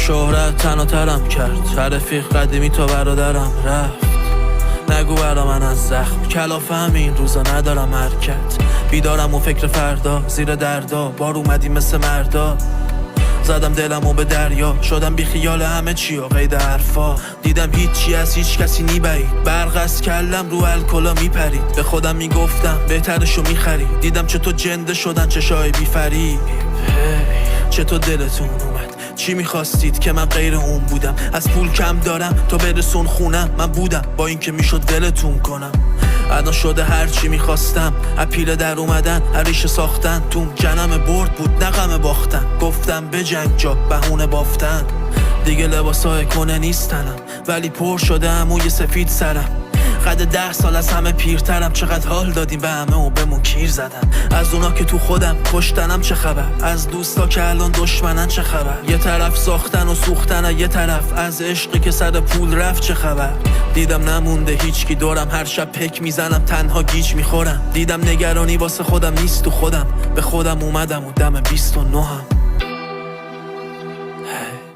شهرت تن و ترم کرد، رفیق قدیمی تا برادرم رفت. نگو برا من از زخم، کلافه همین روزا ندارم حرکت. بیدارم و فکر فردا، زیر دردا بار اومدی مثل مردا. زدم دلمو به دریا، شدم بی خیال همه چی و قید حرفا. دیدم هیچی از هیچ کسی نیبعید، برق از کلم رو الکلا میپرید. به خودم میگفتم بهترشو میخرید، دیدم چطور جنده شدن چشای بی فریب. چطور دلتون اومد؟ چی میخواستید که من غیر اون بودم؟ از پول کم دارم تا برسون خونم، من بودم با اینکه میشد ولتون کنم. الان شده هر چی میخواستم، اپیله در اومدن، هریشه ساختن. توم جنم برد بود نقم باختن، گفتم به جنگ جا بهونه بافتن. دیگه لباسای کنه نیستنم، ولی پر شده عموی سفید سرم. قد 10 سال از همه پیرترم، چقدر حال دادیم به همه و بهمون کیر زدن. از اونا که تو خودم کشتنم چه خبر، از دوستا که الان دشمنن چه خبر. یه طرف ساختن و سوختن، یه طرف از عشقی که سر پول رفت چه خبر. دیدم نمونده هیچکی دورم، هر شب پک میزنم تنها گیج میخورم. دیدم نگرانی واسه خودم نیست تو خودم، به خودم اومدم و دم 29م.